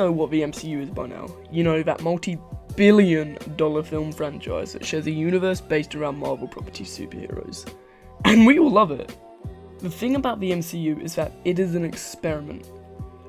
know what the MCU is by now. You know, that multi-billion-dollar film franchise that shares a universe based around Marvel property superheroes. And we all love it. The thing about the MCU is that it is an experiment.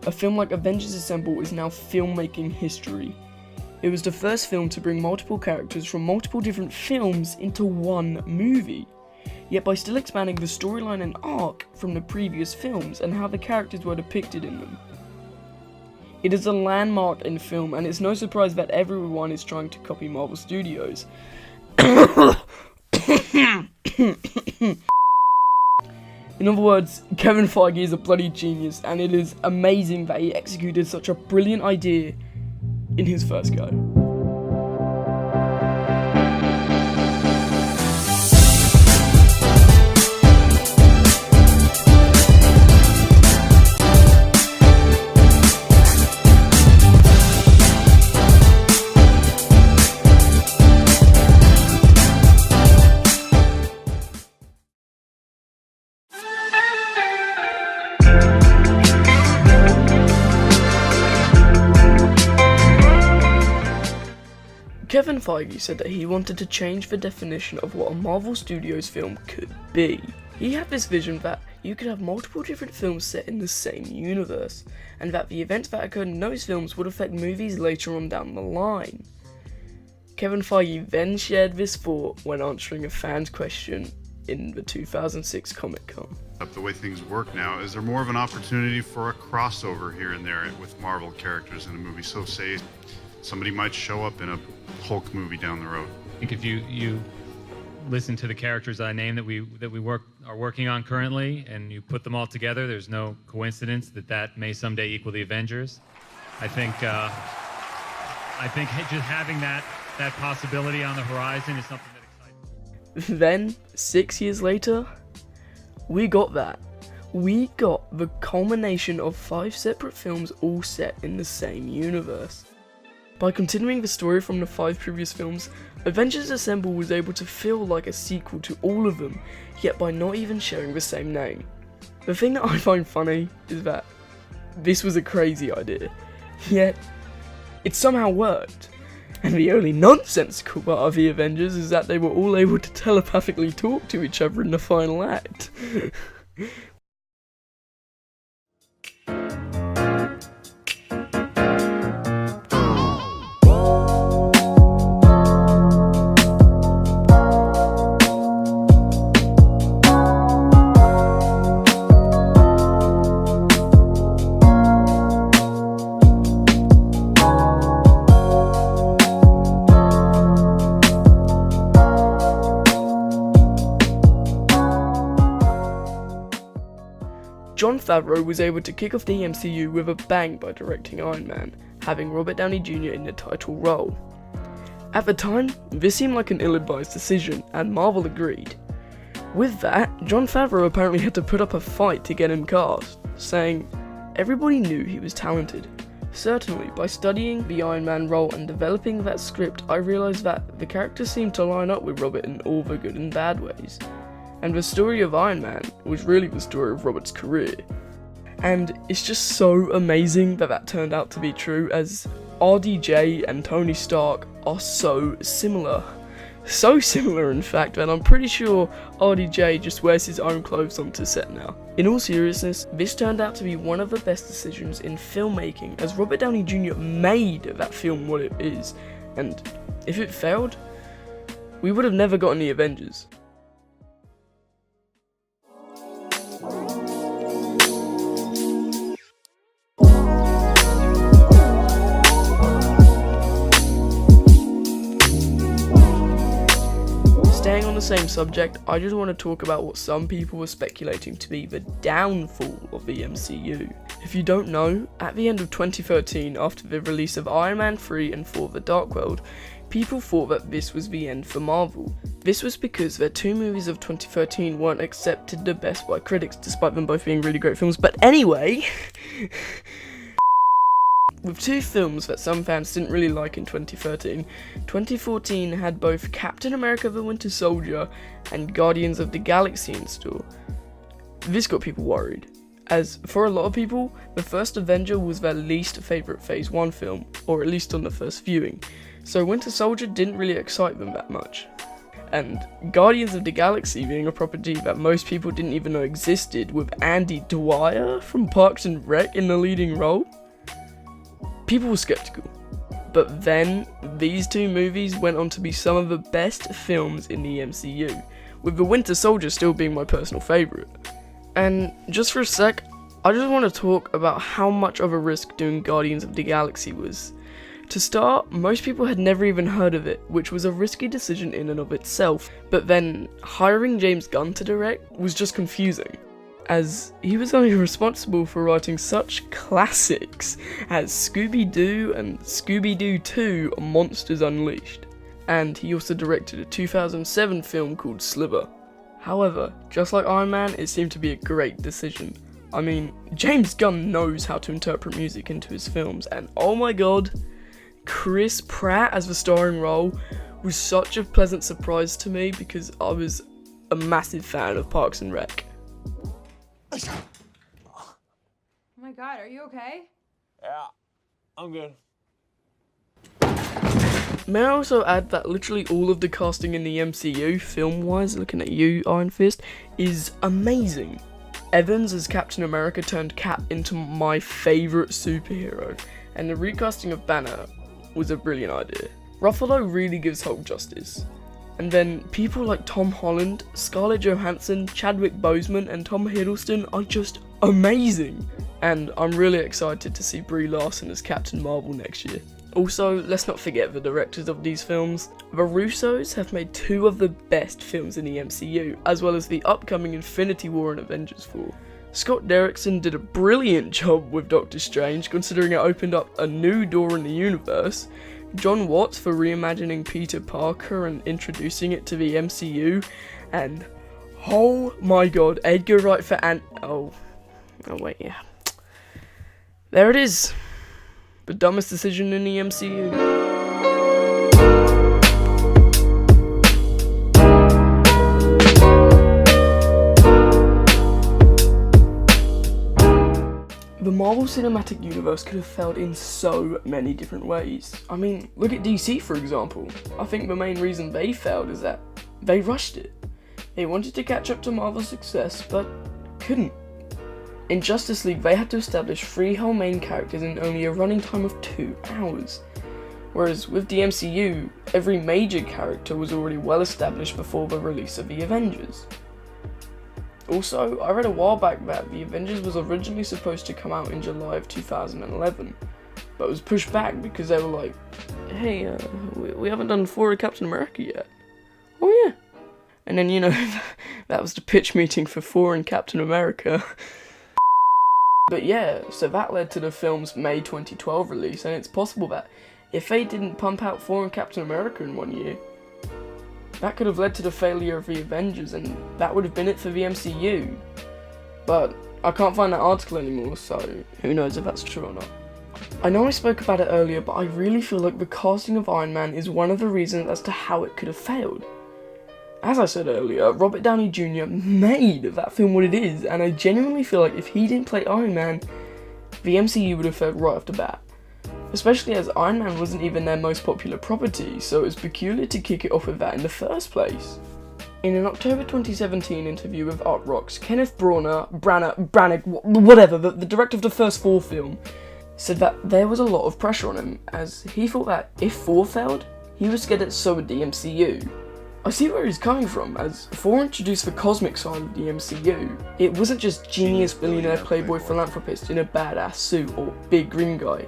A film like Avengers Assemble is now filmmaking history. It was the first film to bring multiple characters from multiple different films into one movie, yet by still expanding the storyline and arc from the previous films and how the characters were depicted in them. It is a landmark in film, and it's no surprise that everyone is trying to copy Marvel Studios. In other words, Kevin Feige is a bloody genius, and it is amazing that he executed such a brilliant idea in his first go. Kevin Feige said that he wanted to change the definition of what a Marvel Studios film could be. He had this vision that you could have multiple different films set in the same universe, and that the events that occurred in those films would affect movies later on down the line. Kevin Feige then shared this thought when answering a fan's question in the 2006 Comic-Con. The way things work now, is there more of an opportunity for a crossover here and there with Marvel characters in a movie? So say somebody might show up in a Hulk movie down the road. I think if you listen to the characters I named that we are working on currently, and you put them all together, there's no coincidence that may someday equal the Avengers. I think just having that possibility on the horizon is something that excites me. Then, 6 years later, we got that. We got the culmination of 5 separate films all set in the same universe. By continuing the story from the 5 previous films, Avengers Assemble was able to feel like a sequel to all of them, yet by not even sharing the same name. The thing that I find funny is that this was a crazy idea, yet it somehow worked. And the only nonsensical part of the Avengers is that they were all able to telepathically talk to each other in the final act. Jon Favreau was able to kick off the MCU with a bang by directing Iron Man, having Robert Downey Jr. in the title role. At the time, this seemed like an ill-advised decision, and Marvel agreed. With that, Jon Favreau apparently had to put up a fight to get him cast, saying, "Everybody knew he was talented. Certainly, by studying the Iron Man role and developing that script, I realised that the character seemed to line up with Robert in all the good and bad ways. And the story of Iron Man was really the story of Robert's career." And it's just so amazing that turned out to be true, as RDJ and Tony Stark are so similar. So similar, in fact, that I'm pretty sure RDJ just wears his own clothes onto set now. In all seriousness, this turned out to be one of the best decisions in filmmaking, as Robert Downey Jr. made that film what it is, and if it failed, we would have never gotten the Avengers. Staying on the same subject, I just want to talk about what some people were speculating to be the downfall of the MCU. If you don't know, at the end of 2013, after the release of Iron Man 3 and Thor: The Dark World, people thought that this was the end for Marvel. This was because their 2 movies of 2013 weren't accepted the best by critics, despite them both being really great films. But anyway, with 2 films that some fans didn't really like in 2013, 2014 had both Captain America: The Winter Soldier and Guardians of the Galaxy in store. This got people worried, as for a lot of people, the first Avenger was their least favourite Phase 1 film, or at least on the first viewing, so Winter Soldier didn't really excite them that much. And Guardians of the Galaxy being a property that most people didn't even know existed, with Andy Dwyer from Parks and Rec in the leading role, people were skeptical. But then, these two movies went on to be some of the best films in the MCU, with The Winter Soldier still being my personal favourite. And just for a sec, I just want to talk about how much of a risk doing Guardians of the Galaxy was. To start, most people had never even heard of it, which was a risky decision in and of itself, but then hiring James Gunn to direct was just confusing, as he was only responsible for writing such classics as Scooby-Doo and Scooby-Doo 2 Monsters Unleashed, and he also directed a 2007 film called Sliver. However, just like Iron Man, it seemed to be a great decision. I mean, James Gunn knows how to interpret music into his films, and oh my god, Chris Pratt as the starring role was such a pleasant surprise to me because I was a massive fan of Parks and Rec. Oh my god, are you okay? Yeah, I'm good. May I also add that literally all of the casting in the MCU, film-wise, looking at you, Iron Fist, is amazing. Evans as Captain America turned Cap into my favourite superhero, and the recasting of Banner was a brilliant idea. Ruffalo really gives Hulk justice. And then people like Tom Holland, Scarlett Johansson, Chadwick Boseman and Tom Hiddleston are just amazing. And I'm really excited to see Brie Larson as Captain Marvel next year. Also, let's not forget the directors of these films. The Russos have made two of the best films in the MCU, as well as the upcoming Infinity War and Avengers 4. Scott Derrickson did a brilliant job with Doctor Strange, considering it opened up a new door in the universe. John Watts for reimagining Peter Parker and introducing it to the MCU, and oh my god, Edgar Wright for oh wait, yeah. There it is. The dumbest decision in the MCU. The Marvel Cinematic Universe could have failed in so many different ways. I mean, look at DC for example. I think the main reason they failed is that they rushed it. They wanted to catch up to Marvel's success, but couldn't. In Justice League, they had to establish 3 whole main characters in only a running time of 2 hours. Whereas with the MCU, every major character was already well established before the release of the Avengers. Also, I read a while back that the Avengers was originally supposed to come out in July of 2011, but was pushed back because they were like, hey, we haven't done 4 of Captain America yet. Oh yeah. And then, you know, that was the pitch meeting for 4 in Captain America. But yeah, so that led to the film's May 2012 release, and it's possible that if they didn't pump out 4 in Captain America in 1 year, that could have led to the failure of the Avengers, and that would have been it for the MCU. But I can't find that article anymore, so who knows if that's true or not. I know I spoke about it earlier, but I really feel like the casting of Iron Man is one of the reasons as to how it could have failed. As I said earlier, Robert Downey Jr. made that film what it is, and I genuinely feel like if he didn't play Iron Man, the MCU would have failed right off the bat. Especially as Iron Man wasn't even their most popular property, so it was peculiar to kick it off with that in the first place. In an October 2017 interview with Art Rocks, Kenneth Branagh, whatever, the director of the first 4 film, said that there was a lot of pressure on him, as he thought that if 4 failed, he was scared that so would the MCU. I see where he's coming from, as 4 introduced the cosmic side of the MCU. It wasn't just genius billionaire playboy philanthropist in a badass suit or big green guy.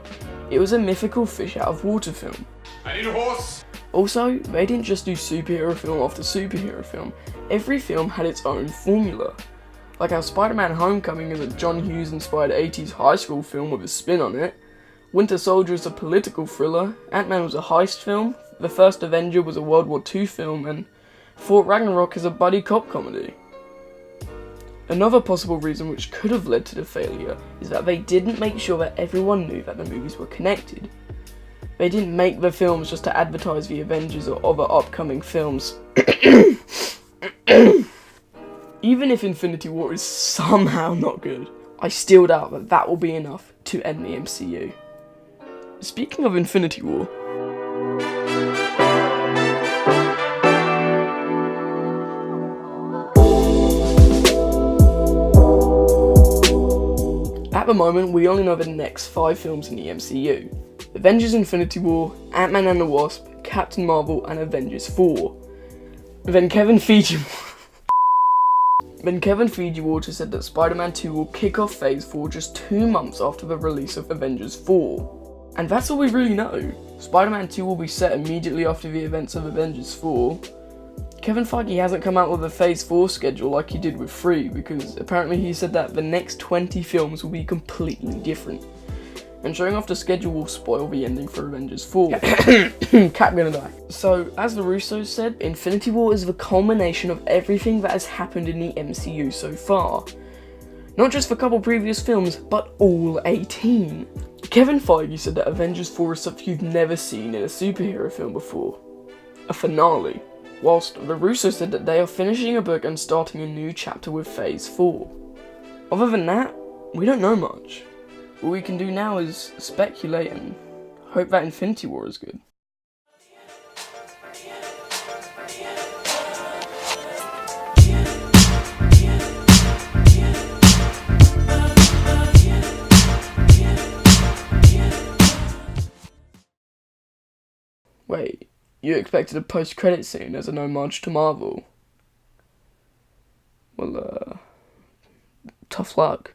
It was a mythical fish out of water film. I need a horse! Also, they didn't just do superhero film after superhero film. Every film had its own formula. Like how Spider-Man Homecoming is a John Hughes inspired 80s high school film with a spin on it. Winter Soldier is a political thriller, Ant-Man was a heist film, the first Avenger was a World War II film, and Thor Ragnarok is a buddy cop comedy. Another possible reason which could have led to the failure is that they didn't make sure that everyone knew that the movies were connected. They didn't make the films just to advertise the Avengers or other upcoming films. Even if Infinity War is somehow not good. I still doubt that that will be enough to end the MCU. Speaking of Infinity War, at the moment, we only know the next 5 films in the MCU. Avengers Infinity War, Ant-Man and the Wasp, Captain Marvel, and Avengers 4. Then Kevin Feige Water said that Spider-Man 2 will kick off Phase 4 just 2 months after the release of Avengers 4. And that's all we really know. Spider-Man 2 will be set immediately after the events of Avengers 4. Kevin Feige hasn't come out with a Phase 4 schedule like he did with 3, because apparently he said that the next 20 films will be completely different. And showing off the schedule will spoil the ending for Avengers 4. Cat gonna die. So, as the Russos said, Infinity War is the culmination of everything that has happened in the MCU so far. Not just the couple previous films, but all 18. Kevin Feige said that Avengers 4 is something you've never seen in a superhero film before. A finale. Whilst the Russos said that they are finishing a book and starting a new chapter with Phase 4. Other than that, we don't know much. All we can do now is speculate and hope that Infinity War is good. Wait, you expected a post-credit scene as an homage to Marvel? Well, tough luck.